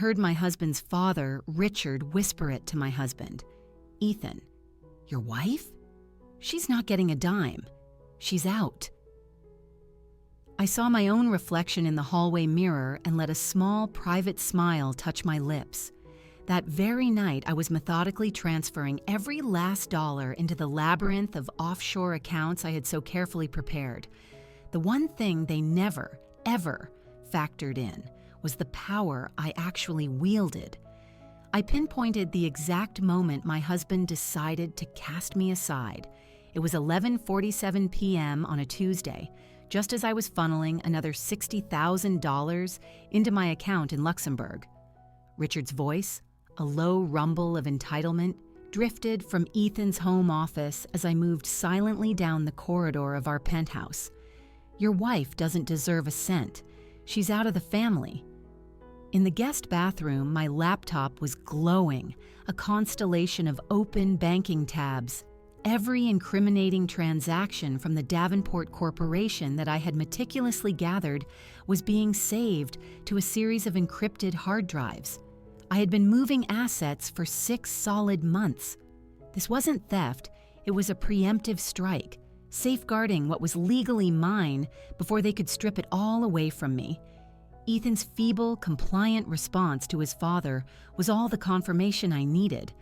heard my husband's father, Richard, whisper it to my husband. "Ethan, your wife? She's not getting a dime. She's out." I saw my own reflection in the hallway mirror and let a small, private smile touch my lips. That very night, I was methodically transferring every last dollar into the labyrinth of offshore accounts I had so carefully prepared. The one thing they never, ever factored in was the power I actually wielded. I pinpointed the exact moment my husband decided to cast me aside. It was 11:47 p.m. on a Tuesday, just as I was funneling another $60,000 into my account in Luxembourg. Richard's voice, a low rumble of entitlement, drifted from Ethan's home office as I moved silently down the corridor of our penthouse. "Your wife doesn't deserve a cent. She's out of the family." In the guest bathroom, my laptop was glowing, a constellation of open banking tabs. Every incriminating transaction from the Davenport Corporation that I had meticulously gathered was being saved to a series of encrypted hard drives. I had been moving assets for 6 solid months. This wasn't theft, it was a preemptive strike, safeguarding what was legally mine before they could strip it all away from me. Ethan's feeble, compliant response to his father was all the confirmation I needed.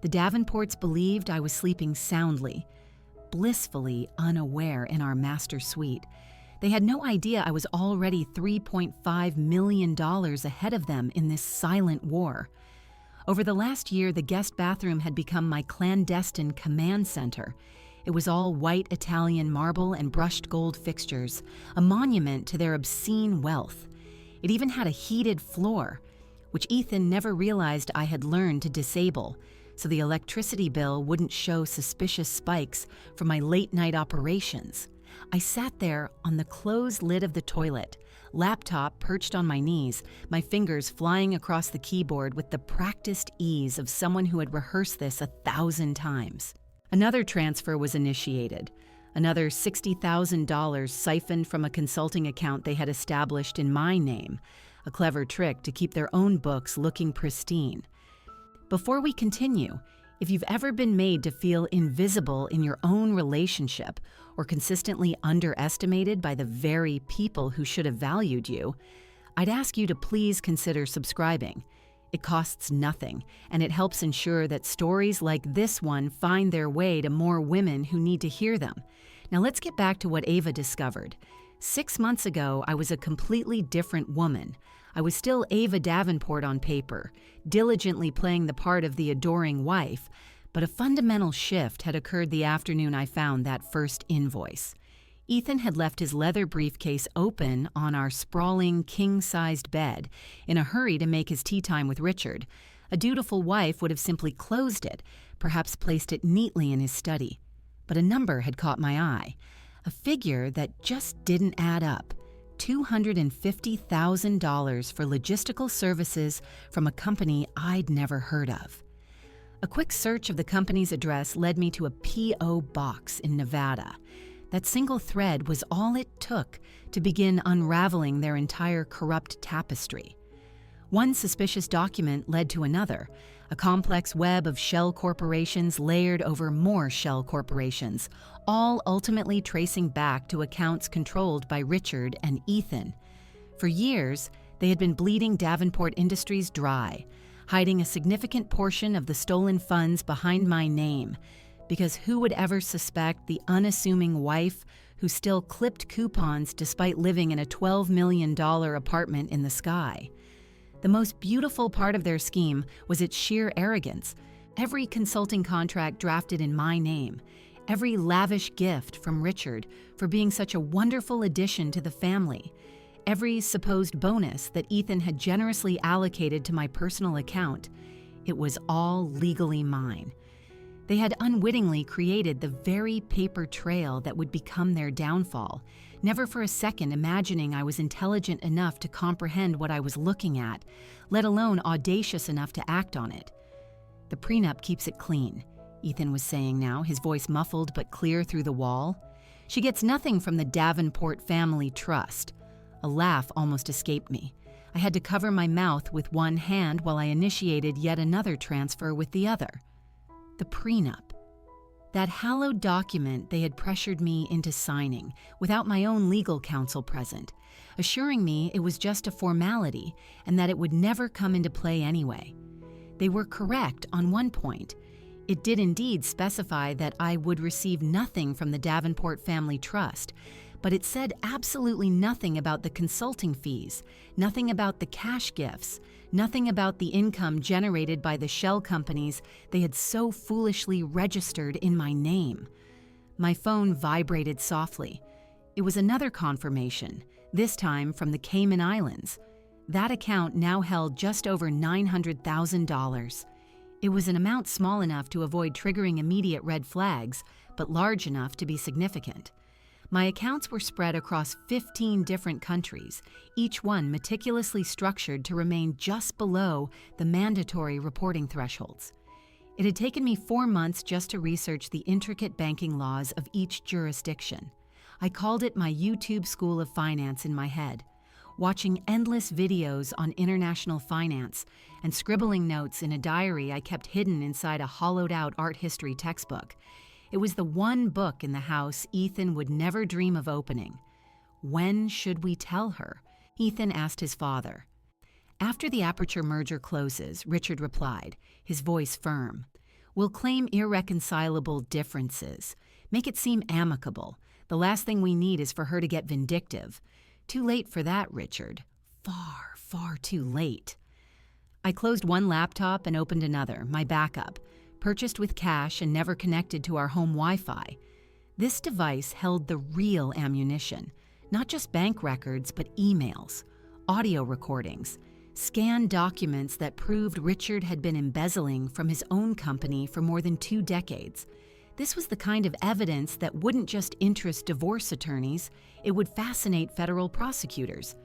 The Davenports believed I was sleeping soundly, blissfully unaware in our master suite. They had no idea I was already $3.5 million ahead of them in this silent war. Over the last year, the guest bathroom had become my clandestine command center. It was all white Italian marble and brushed gold fixtures, a monument to their obscene wealth. It even had a heated floor, which Ethan never realized I had learned to disable, so the electricity bill wouldn't show suspicious spikes from my late-night operations. I sat there on the closed lid of the toilet, laptop perched on my knees, my fingers flying across the keyboard with the practiced ease of someone who had rehearsed this 1,000 times. Another transfer was initiated. Another $60,000 siphoned from a consulting account they had established in my name, a clever trick to keep their own books looking pristine. Before we continue, if you've ever been made to feel invisible in your own relationship or consistently underestimated by the very people who should have valued you, I'd ask you to please consider subscribing. It costs nothing, and it helps ensure that stories like this one find their way to more women who need to hear them. Now let's get back to what Ava discovered. 6 months ago, I was a completely different woman. I was still Ava Davenport on paper, diligently playing the part of the adoring wife, but a fundamental shift had occurred the afternoon I found that first invoice. Ethan had left his leather briefcase open on our sprawling, king-sized bed in a hurry to make his tea time with Richard. A dutiful wife would have simply closed it, perhaps placed it neatly in his study. But a number had caught my eye, a figure that just didn't add up. $250,000 for logistical services from a company I'd never heard of. A quick search of the company's address led me to a P.O. box in Nevada. That single thread was all it took to begin unraveling their entire corrupt tapestry. One suspicious document led to another, a complex web of shell corporations layered over more shell corporations, all ultimately tracing back to accounts controlled by Richard and Ethan. For years, they had been bleeding Davenport Industries dry, hiding a significant portion of the stolen funds behind my name, because who would ever suspect the unassuming wife who still clipped coupons despite living in a $12 million apartment in the sky? The most beautiful part of their scheme was its sheer arrogance. Every consulting contract drafted in my name, every lavish gift from Richard for being such a wonderful addition to the family, every supposed bonus that Ethan had generously allocated to my personal account, it was all legally mine. They had unwittingly created the very paper trail that would become their downfall, never for a second imagining I was intelligent enough to comprehend what I was looking at, let alone audacious enough to act on it. "The prenup keeps it clean," Ethan was saying now, his voice muffled but clear through the wall. "She gets nothing from the Davenport Family Trust." A laugh almost escaped me. I had to cover my mouth with one hand while I initiated yet another transfer with the other. The prenup. That hallowed document they had pressured me into signing without my own legal counsel present, assuring me it was just a formality and that it would never come into play anyway. They were correct on one point. It did indeed specify that I would receive nothing from the Davenport Family Trust, but it said absolutely nothing about the consulting fees, nothing about the cash gifts, nothing about the income generated by the shell companies they had so foolishly registered in my name. My phone vibrated softly. It was another confirmation, this time from the Cayman Islands. That account now held just over $900,000. It was an amount small enough to avoid triggering immediate red flags, but large enough to be significant. My accounts were spread across 15 different countries, each one meticulously structured to remain just below the mandatory reporting thresholds. It had taken me 4 months just to research the intricate banking laws of each jurisdiction. I called it my YouTube School of Finance in my head, watching endless videos on international finance and scribbling notes in a diary I kept hidden inside a hollowed-out art history textbook. It was the one book in the house Ethan would never dream of opening. When should we tell her? Ethan asked his father. After the Aperture merger closes, Richard replied, his voice firm. We'll claim irreconcilable differences. Make it seem amicable. The last thing we need is for her to get vindictive. Too late for that, Richard. Far, far too late. I closed one laptop and opened another, my backup, purchased with cash and never connected to our home Wi-Fi. This device held the real ammunition, not just bank records, but emails, audio recordings, scanned documents that proved Richard had been embezzling from his own company for more than 2 decades. This was the kind of evidence that wouldn't just interest divorce attorneys, it would fascinate federal prosecutors.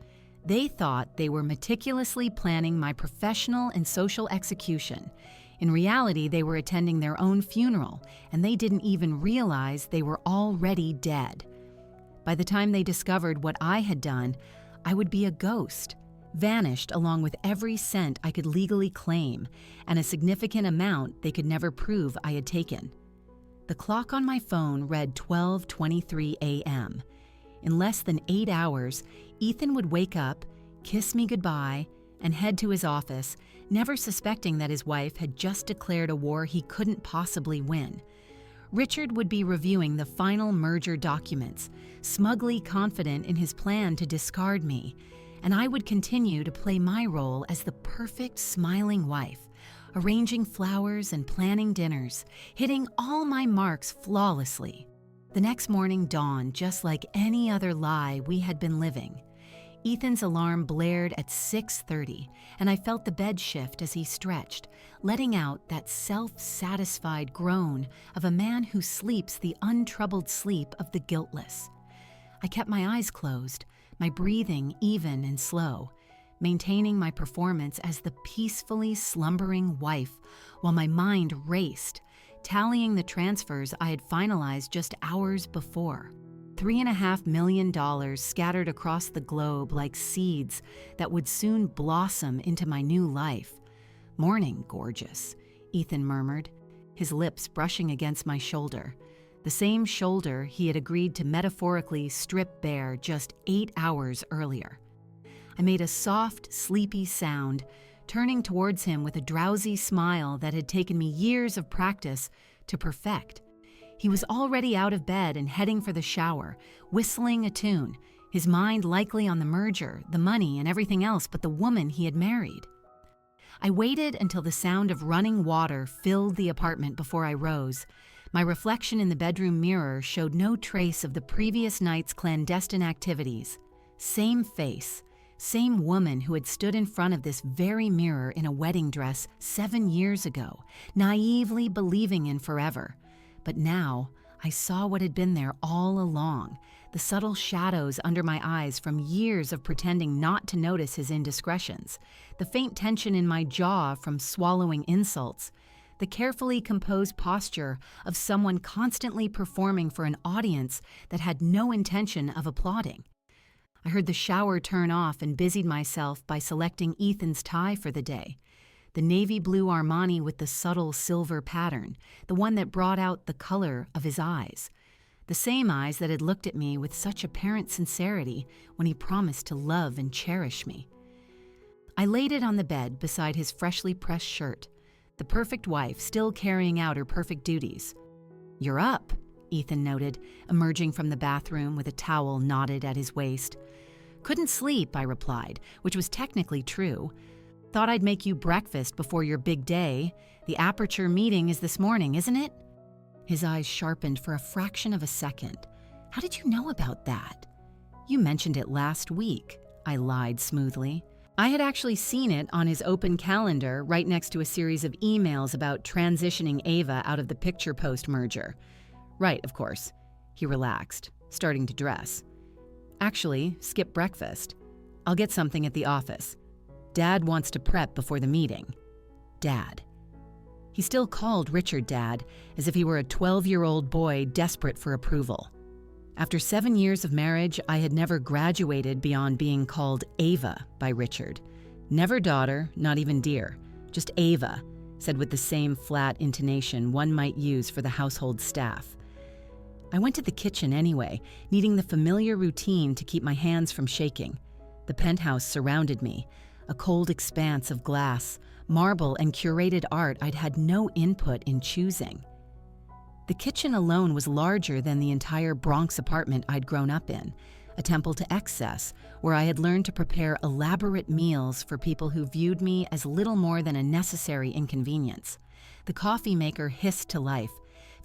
They thought they were meticulously planning my professional and social execution. In reality, they were attending their own funeral, and they didn't even realize they were already dead. By the time they discovered what I had done, I would be a ghost, vanished along with every cent I could legally claim, and a significant amount they could never prove I had taken. The clock on my phone read 12:23 a.m. In less than 8 hours, Ethan would wake up, kiss me goodbye, and head to his office, never suspecting that his wife had just declared a war he couldn't possibly win. Richard would be reviewing the final merger documents, smugly confident in his plan to discard me, and I would continue to play my role as the perfect smiling wife, arranging flowers and planning dinners, hitting all my marks flawlessly. The next morning dawned just like any other lie we had been living. Ethan's alarm blared at 6:30, and I felt the bed shift as he stretched, letting out that self-satisfied groan of a man who sleeps the untroubled sleep of the guiltless. I kept my eyes closed, my breathing even and slow, maintaining my performance as the peacefully slumbering wife while my mind raced, tallying the transfers I had finalized just hours before. $3.5 million scattered across the globe like seeds that would soon blossom into my new life. Morning, gorgeous, Ethan murmured, his lips brushing against my shoulder, the same shoulder he had agreed to metaphorically strip bare just 8 hours earlier. I made a soft, sleepy sound, turning towards him with a drowsy smile that had taken me years of practice to perfect. He was already out of bed and heading for the shower, whistling a tune, his mind likely on the merger, the money, and everything else but the woman he had married. I waited until the sound of running water filled the apartment before I rose. My reflection in the bedroom mirror showed no trace of the previous night's clandestine activities. Same face, same woman who had stood in front of this very mirror in a wedding dress 7 years ago, naively believing in forever. But now, I saw what had been there all along, the subtle shadows under my eyes from years of pretending not to notice his indiscretions, the faint tension in my jaw from swallowing insults, the carefully composed posture of someone constantly performing for an audience that had no intention of applauding. I heard the shower turn off and busied myself by selecting Ethan's tie for the day. The navy blue Armani with the subtle silver pattern, the one that brought out the color of his eyes. The same eyes that had looked at me with such apparent sincerity when he promised to love and cherish me. I laid it on the bed beside his freshly pressed shirt, the perfect wife still carrying out her perfect duties. "You're up," Ethan noted, emerging from the bathroom with a towel knotted at his waist. "Couldn't sleep," I replied, which was technically true. "Thought I'd make you breakfast before your big day. The Aperture meeting is this morning, isn't it?" His eyes sharpened for a fraction of a second. "How did you know about that?" "You mentioned it last week," I lied smoothly. I had actually seen it on his open calendar right next to a series of emails about transitioning Ava out of the Picture Post merger. "Right, of course." He relaxed, starting to dress. "Actually, skip breakfast. I'll get something at the office. Dad wants to prep before the meeting." Dad. He still called Richard Dad, as if he were a 12-year-old boy desperate for approval. After 7 years of marriage, I had never graduated beyond being called Ava by Richard. Never daughter, not even dear, just Ava, said with the same flat intonation one might use for the household staff. I went to the kitchen anyway, needing the familiar routine to keep my hands from shaking. The penthouse surrounded me, a cold expanse of glass, marble, and curated art I'd had no input in choosing. The kitchen alone was larger than the entire Bronx apartment I'd grown up in, a temple to excess where I had learned to prepare elaborate meals for people who viewed me as little more than a necessary inconvenience. The coffee maker hissed to life,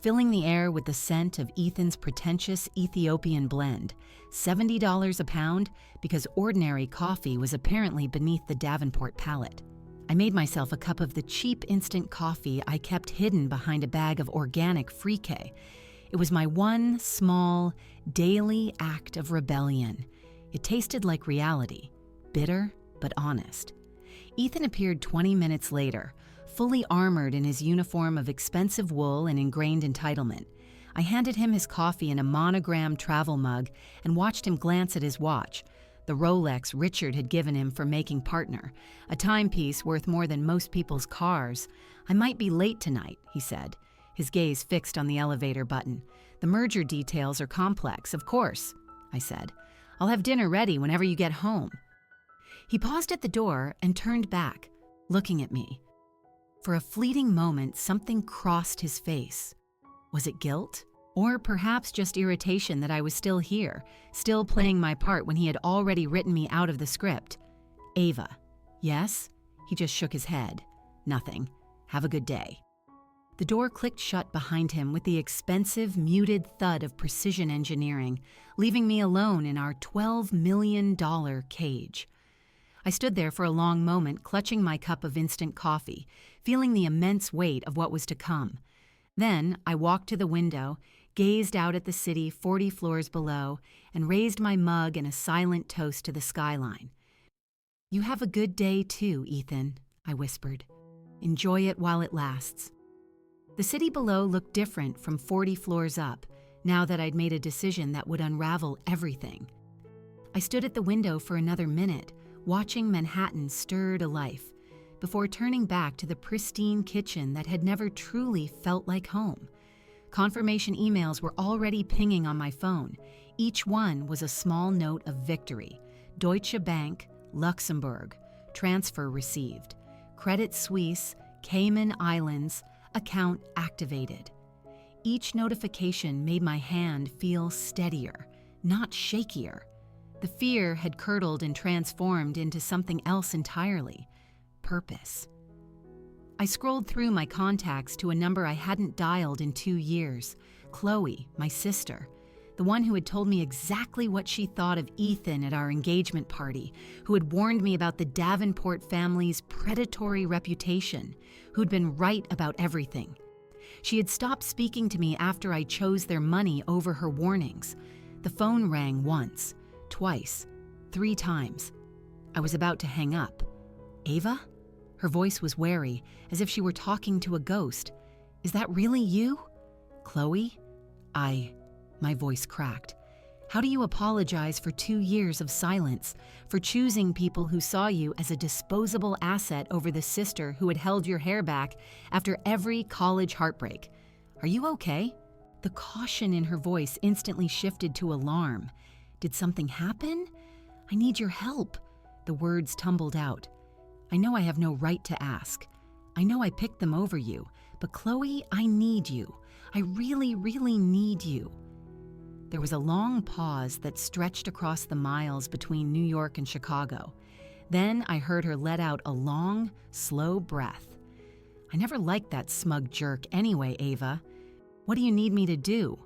filling the air with the scent of Ethan's pretentious Ethiopian blend, $70 a pound because ordinary coffee was apparently beneath the Davenport palate. I made myself a cup of the cheap instant coffee I kept hidden behind a bag of organic Frike. It was my one small, daily act of rebellion. It tasted like reality, bitter but honest. Ethan appeared 20 minutes later, fully armored in his uniform of expensive wool and ingrained entitlement. I handed him his coffee in a monogrammed travel mug and watched him glance at his watch, the Rolex Richard had given him for making partner, a timepiece worth more than most people's cars. "I might be late tonight," he said, his gaze fixed on the elevator button. "The merger details are complex, of course," I said. "I'll have dinner ready whenever you get home." He paused at the door and turned back, looking at me. For a fleeting moment, something crossed his face. Was it guilt? Or perhaps just irritation that I was still here, still playing my part when he had already written me out of the script. "Ava." "Yes?" He just shook his head. "Nothing. Have a good day." The door clicked shut behind him with the expensive, muted thud of precision engineering, leaving me alone in our $12 million cage. I stood there for a long moment, clutching my cup of instant coffee, feeling the immense weight of what was to come. Then I walked to the window, gazed out at the city 40 floors below, and raised my mug in a silent toast to the skyline. "You have a good day too, Ethan," I whispered. "Enjoy it while it lasts." The city below looked different from 40 floors up, now that I'd made a decision that would unravel everything. I stood at the window for another minute, watching Manhattan stir to life, before turning back to the pristine kitchen that had never truly felt like home. Confirmation emails were already pinging on my phone. Each one was a small note of victory. Deutsche Bank, Luxembourg, transfer received. Credit Suisse, Cayman Islands, account activated. Each notification made my hand feel steadier, not shakier. The fear had curdled and transformed into something else entirely. Purpose. I scrolled through my contacts to a number I hadn't dialed in 2 years. Chloe, my sister, the one who had told me exactly what she thought of Ethan at our engagement party, who had warned me about the Davenport family's predatory reputation, who'd been right about everything. She had stopped speaking to me after I chose their money over her warnings. The phone rang once, twice, 3 times. I was about to hang up. "Ava?" Her voice was wary, as if she were talking to a ghost. "Is that really you?" "Chloe?" My voice cracked. How do you apologize for 2 years of silence, for choosing people who saw you as a disposable asset over the sister who had held your hair back after every college heartbreak? Are you okay? The caution in her voice instantly shifted to alarm. Did something happen? I need your help. The words tumbled out. I know I have no right to ask. I know I picked them over you, but Chloe, I need you. I really, really need you. There was a long pause that stretched across the miles between New York and Chicago. Then I heard her let out a long, slow breath. I never liked that smug jerk anyway, Ava. What do you need me to do?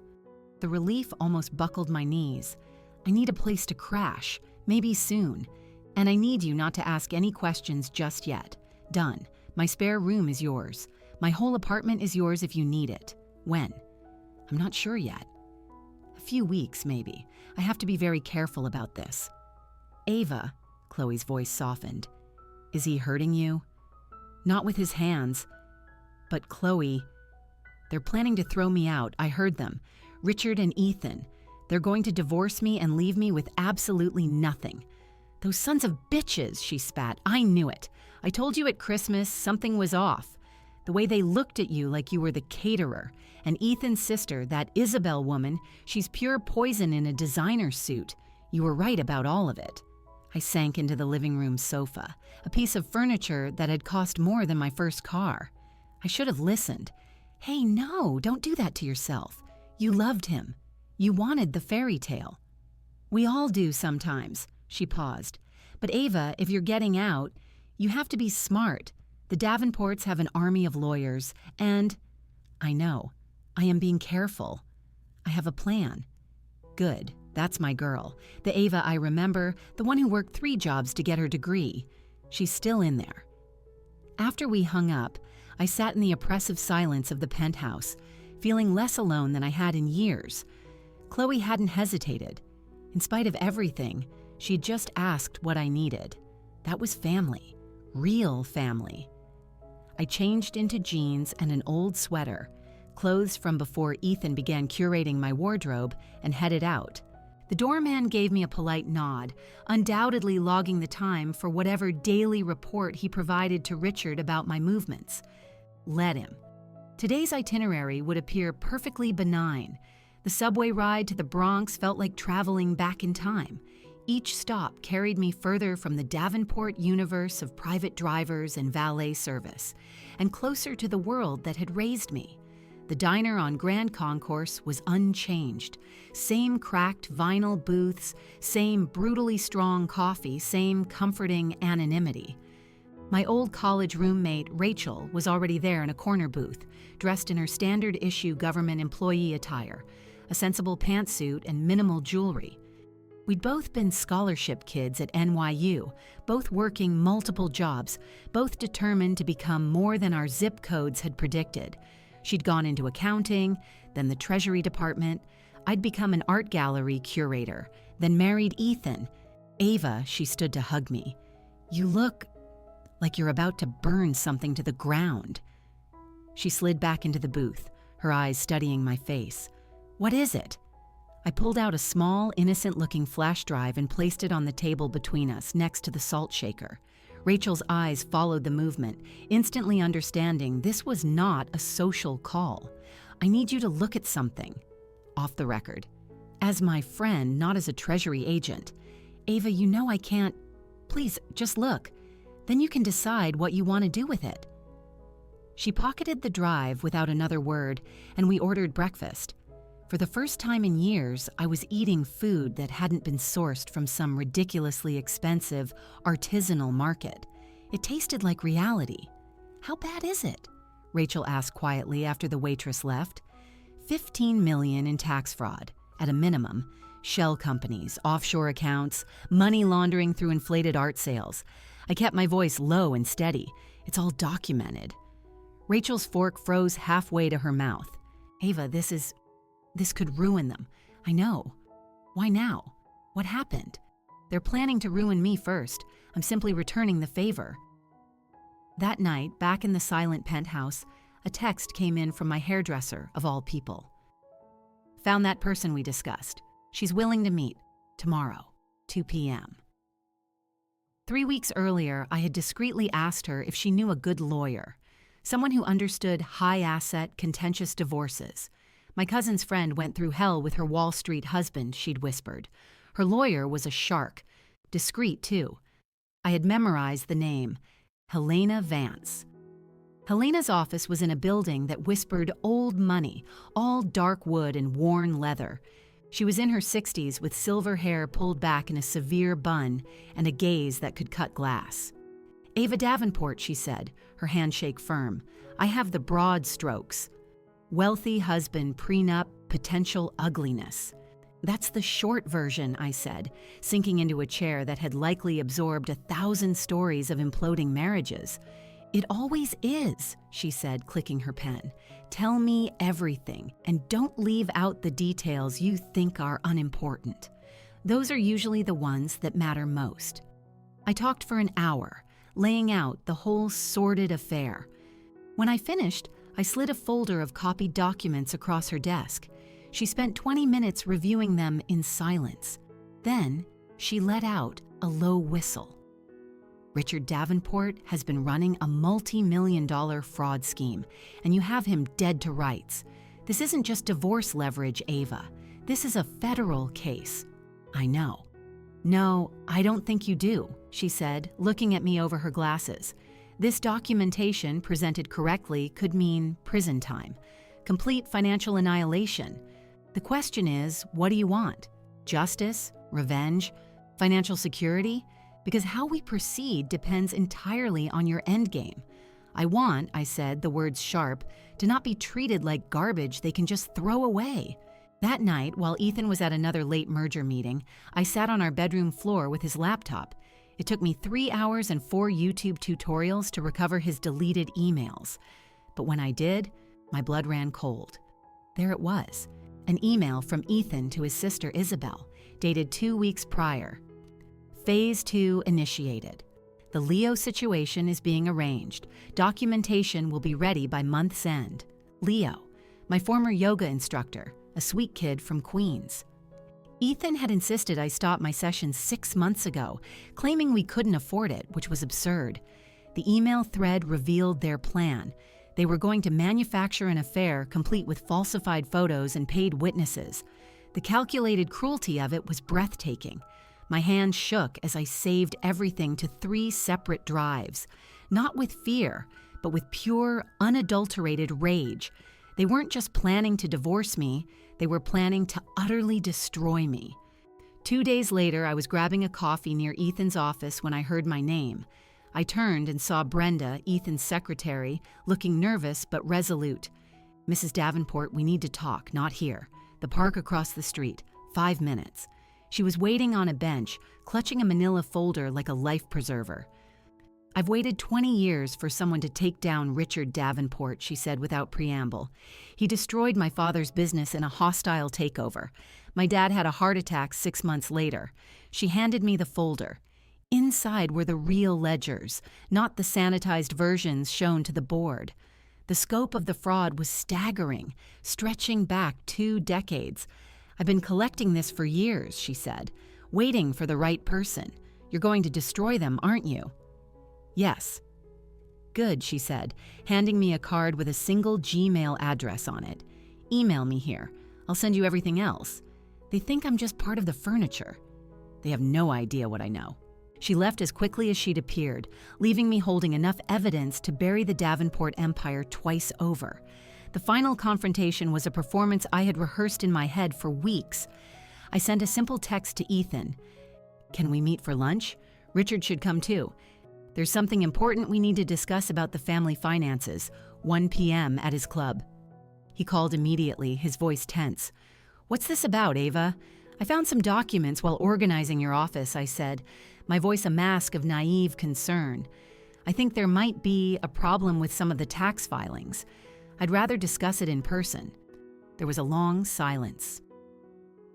The relief almost buckled my knees. I need a place to crash, maybe soon. And I need you not to ask any questions just yet. Done. My spare room is yours. My whole apartment is yours if you need it. When? I'm not sure yet. A few weeks, maybe. I have to be very careful about this. Ava, Chloe's voice softened. Is he hurting you? Not with his hands. But Chloe, they're planning to throw me out. I heard them. Richard and Ethan. They're going to divorce me and leave me with absolutely nothing. Those sons of bitches, she spat. I knew it. I told you at Christmas something was off. The way they looked at you like you were the caterer. And Ethan's sister, that Isabel woman, she's pure poison in a designer suit. You were right about all of it. I sank into the living room sofa, a piece of furniture that had cost more than my first car. I should have listened. Hey, no, don't do that to yourself. You loved him. You wanted the fairy tale. We all do sometimes. She paused. But Ava, if you're getting out, you have to be smart. The Davenports have an army of lawyers, and I know. I am being careful. I have a plan. Good. That's my girl. The Ava I remember, the one who worked 3 jobs to get her degree. She's still in there. After we hung up, I sat in the oppressive silence of the penthouse, feeling less alone than I had in years. Chloe hadn't hesitated. In spite of everything, she'd just asked what I needed. That was family. Real family. I changed into jeans and an old sweater, clothes from before Ethan began curating my wardrobe, and headed out. The doorman gave me a polite nod, undoubtedly logging the time for whatever daily report he provided to Richard about my movements. Let him. Today's itinerary would appear perfectly benign. The subway ride to the Bronx felt like traveling back in time. Each stop carried me further from the Davenport universe of private drivers and valet service, and closer to the world that had raised me. The diner on Grand Concourse was unchanged. Same cracked vinyl booths, same brutally strong coffee, same comforting anonymity. My old college roommate, Rachel, was already there in a corner booth, dressed in her standard-issue government employee attire, a sensible pantsuit and minimal jewelry. We'd both been scholarship kids at NYU, both working multiple jobs, both determined to become more than our zip codes had predicted. She'd gone into accounting, then the Treasury Department. I'd become an art gallery curator, then married Ethan. Ava, she stood to hug me. You look like you're about to burn something to the ground. She slid back into the booth, her eyes studying my face. What is it? I pulled out a small, innocent-looking flash drive and placed it on the table between us, next to the salt shaker. Rachel's eyes followed the movement, instantly understanding this was not a social call. I need you to look at something. Off the record. As my friend, not as a Treasury agent. Ava, you know I can't. Please, just look. Then you can decide what you want to do with it. She pocketed the drive without another word, and we ordered breakfast. For the first time in years, I was eating food that hadn't been sourced from some ridiculously expensive, artisanal market. It tasted like reality. How bad is it? Rachel asked quietly after the waitress left. $15 million in tax fraud, at a minimum. Shell companies, offshore accounts, money laundering through inflated art sales. I kept my voice low and steady. It's all documented. Rachel's fork froze halfway to her mouth. Ava, this could ruin them. I know. Why now? What happened? They're planning to ruin me first. I'm simply returning the favor. That night, back in the silent penthouse, a text came in from my hairdresser, of all people. Found that person we discussed. She's willing to meet tomorrow, 2 p.m. 3 weeks earlier, I had discreetly asked her if she knew a good lawyer, someone who understood high-asset, contentious divorces. My cousin's friend went through hell with her Wall Street husband, she'd whispered. Her lawyer was a shark, discreet too. I had memorized the name, Helena Vance. Helena's office was in a building that whispered old money, all dark wood and worn leather. She was in her 60s with silver hair pulled back in a severe bun and a gaze that could cut glass. "Ava Davenport," she said, her handshake firm. "I have the broad strokes. Wealthy husband, prenup, potential ugliness." "That's the short version," I said, sinking into a chair that had likely absorbed 1,000 stories of imploding marriages. "It always is," she said, clicking her pen. "Tell me everything, and don't leave out the details you think are unimportant. Those are usually the ones that matter most." I talked for an hour, laying out the whole sordid affair. When I finished, I slid a folder of copied documents across her desk. She spent 20 minutes reviewing them in silence. Then, she let out a low whistle. "Richard Davenport has been running a multi-million-dollar fraud scheme, and you have him dead to rights. This isn't just divorce leverage, Ava. This is a federal case." "I know." "No, I don't think you do," she said, looking at me over her glasses. "This documentation, presented correctly, could mean prison time, complete financial annihilation. The question is, what do you want? Justice? Revenge? Financial security? Because how we proceed depends entirely on your endgame. I want," I said, the words sharp, "to not be treated like garbage they can just throw away." That night, while Ethan was at another late merger meeting, I sat on our bedroom floor with his laptop. It took me 3 hours and 4 YouTube tutorials to recover his deleted emails. But when I did, my blood ran cold. There it was, an email from Ethan to his sister Isabel, dated 2 weeks prior. Phase 2 initiated. The Leo situation is being arranged. Documentation will be ready by month's end. Leo, my former yoga instructor, a sweet kid from Queens. Ethan had insisted I stop my session 6 months ago, claiming we couldn't afford it, which was absurd. The email thread revealed their plan. They were going to manufacture an affair complete with falsified photos and paid witnesses. The calculated cruelty of it was breathtaking. My hands shook as I saved everything to 3 separate drives, not with fear, but with pure, unadulterated rage. They weren't just planning to divorce me, they were planning to utterly destroy me. 2 days later, I was grabbing a coffee near Ethan's office when I heard my name. I turned and saw Brenda, Ethan's secretary, looking nervous but resolute. "Mrs. Davenport, we need to talk, not here. The park across the street. 5 minutes." She was waiting on a bench, clutching a manila folder like a life preserver. "I've waited 20 years for someone to take down Richard Davenport," she said without preamble. "He destroyed my father's business in a hostile takeover. My dad had a heart attack 6 months later." She handed me the folder. Inside were the real ledgers, not the sanitized versions shown to the board. The scope of the fraud was staggering, stretching back 2 decades. "I've been collecting this for years," she said, "waiting for the right person. You're going to destroy them, aren't you?" "Yes." "Good," she said, handing me a card with a single Gmail address on it. "Email me here. I'll send you everything else. They think I'm just part of the furniture. They have no idea what I know." She left as quickly as she'd appeared, leaving me holding enough evidence to bury the Davenport empire twice over. The final confrontation was a performance I had rehearsed in my head for weeks. I sent a simple text to Ethan. "Can we meet for lunch? Richard should come too. There's something important we need to discuss about the family finances. 1 p.m. at his club." He called immediately, his voice tense. "What's this about, Ava?" "I found some documents while organizing your office," I said, my voice a mask of naive concern. "I think there might be a problem with some of the tax filings. I'd rather discuss it in person." There was a long silence.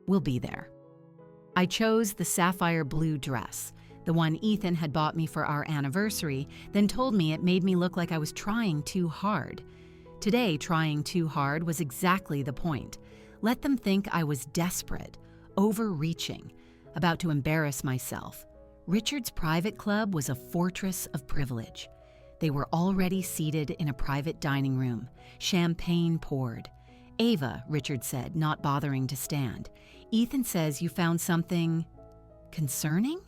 "We'll be there." I chose the sapphire blue dress, the one Ethan had bought me for our anniversary, then told me it made me look like I was trying too hard. Today, trying too hard was exactly the point. Let them think I was desperate, overreaching, about to embarrass myself. Richard's private club was a fortress of privilege. They were already seated in a private dining room, champagne poured. "Ava," Richard said, not bothering to stand, "Ethan says you found something concerning?"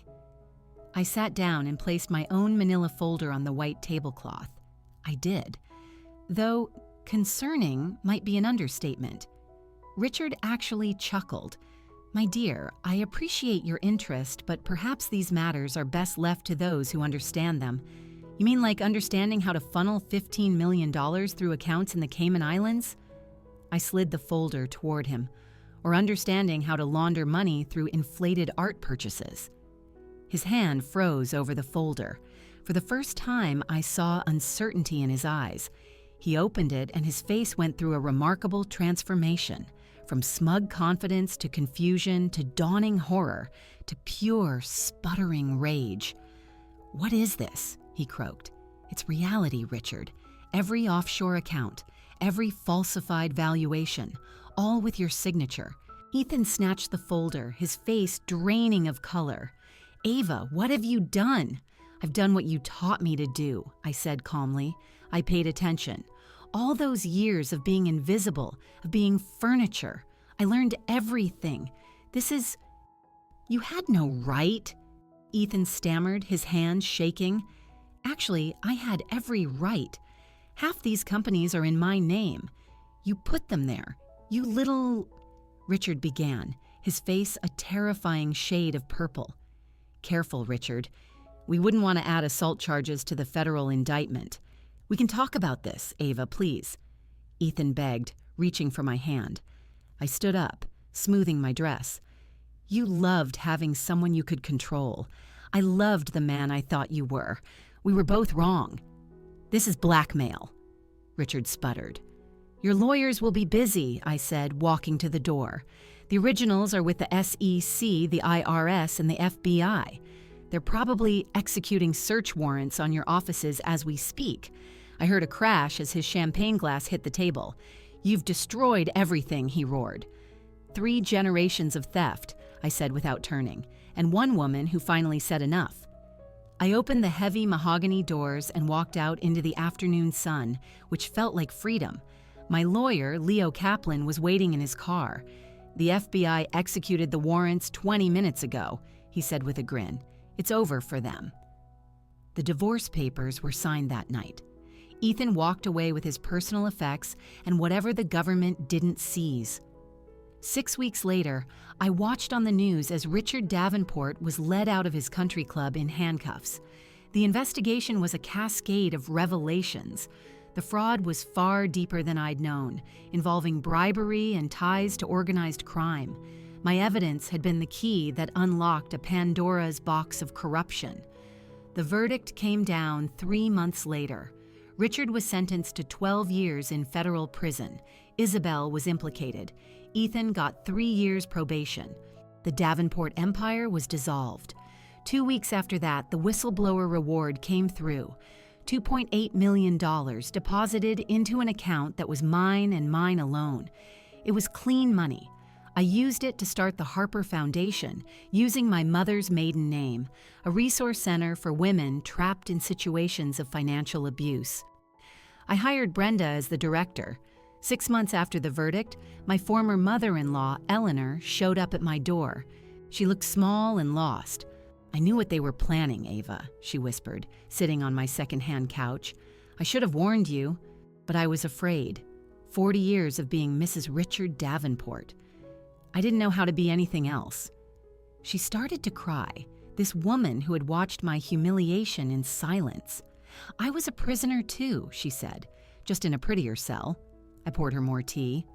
I sat down and placed my own manila folder on the white tablecloth. I did. Though concerning might be an understatement. Richard actually chuckled. "My dear, I appreciate your interest, but perhaps these matters are best left to those who understand them. You mean like understanding how to funnel $15 million through accounts in the Cayman Islands?" I slid the folder toward him. "Or understanding how to launder money through inflated art purchases?" His hand froze over the folder. For the first time, I saw uncertainty in his eyes. He opened it, and his face went through a remarkable transformation, from smug confidence to confusion to dawning horror to pure, sputtering rage. "What is this?" he croaked. "It's reality, Richard. Every offshore account, every falsified valuation, all with your signature." Ethan snatched the folder, his face draining of color. "Ava, what have you done?" "I've done what you taught me to do," I said calmly. I paid attention. All those years of being invisible, of being furniture. I learned everything. This is... "You had no right," Ethan stammered, his hands shaking. "Actually, I had every right. Half these companies are in my name. You put them there. You little..." Richard began, his face a terrifying shade of purple. "Careful, Richard. We wouldn't want to add assault charges to the federal indictment. We can talk about this, Ava, please," Ethan begged, reaching for my hand. I stood up, smoothing my dress. "You loved having someone you could control. I loved the man I thought you were. We were both wrong." "This is blackmail," Richard sputtered. "Your lawyers will be busy," I said, walking to the door. "The originals are with the SEC, the IRS, and the FBI. They're probably executing search warrants on your offices as we speak." I heard a crash as his champagne glass hit the table. "You've destroyed everything," he roared. "3 generations of theft," I said without turning, and one woman who finally said enough. I opened the heavy mahogany doors and walked out into the afternoon sun, which felt like freedom. My lawyer, Leo Kaplan, was waiting in his car. "The FBI executed the warrants 20 minutes ago," he said with a grin. "It's over for them." The divorce papers were signed that night. Ethan walked away with his personal effects and whatever the government didn't seize. 6 weeks later, I watched on the news as Richard Davenport was led out of his country club in handcuffs. The investigation was a cascade of revelations. The fraud was far deeper than I'd known, involving bribery and ties to organized crime. My evidence had been the key that unlocked a Pandora's box of corruption. The verdict came down 3 months later. Richard was sentenced to 12 years in federal prison. Isabel was implicated. Ethan got 3 years probation. The Davenport empire was dissolved. 2 weeks after that, the whistleblower reward came through. $2.8 million deposited into an account that was mine and mine alone. It was clean money. I used it to start the Harper Foundation, using my mother's maiden name, a resource center for women trapped in situations of financial abuse. I hired Brenda as the director. 6 months after the verdict, my former mother-in-law, Eleanor, showed up at my door. She looked small and lost. "I knew what they were planning, Ava," she whispered, sitting on my second-hand couch. "I should have warned you, but I was afraid. 40 years of being Mrs. Richard Davenport. I didn't know how to be anything else." She started to cry, this woman who had watched my humiliation in silence. "I was a prisoner too," she said, "just in a prettier cell." I poured her more tea.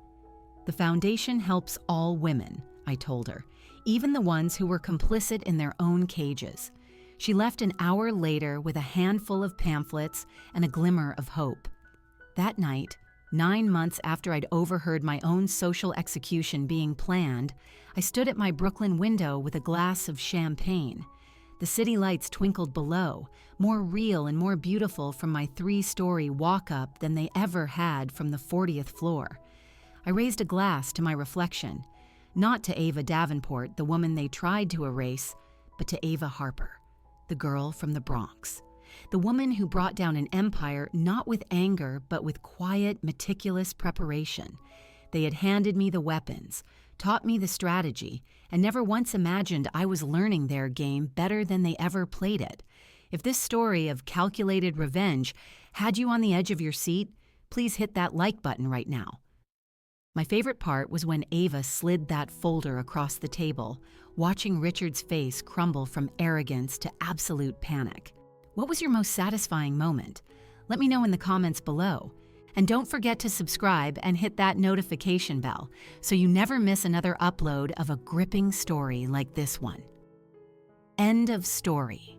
"The foundation helps all women," I told her, "even the ones who were complicit in their own cages." She left an hour later with a handful of pamphlets and a glimmer of hope. That night, 9 months after I'd overheard my own social execution being planned, I stood at my Brooklyn window with a glass of champagne. The city lights twinkled below, more real and more beautiful from my 3-story walk-up than they ever had from the 40th floor. I raised a glass to my reflection. Not to Ava Davenport, the woman they tried to erase, but to Ava Harper, the girl from the Bronx. The woman who brought down an empire not with anger, but with quiet, meticulous preparation. They had handed me the weapons, taught me the strategy, and never once imagined I was learning their game better than they ever played it. If this story of calculated revenge had you on the edge of your seat, please hit that like button right now. My favorite part was when Ava slid that folder across the table, watching Richard's face crumble from arrogance to absolute panic. What was your most satisfying moment? Let me know in the comments below. And don't forget to subscribe and hit that notification bell so you never miss another upload of a gripping story like this one. End of story.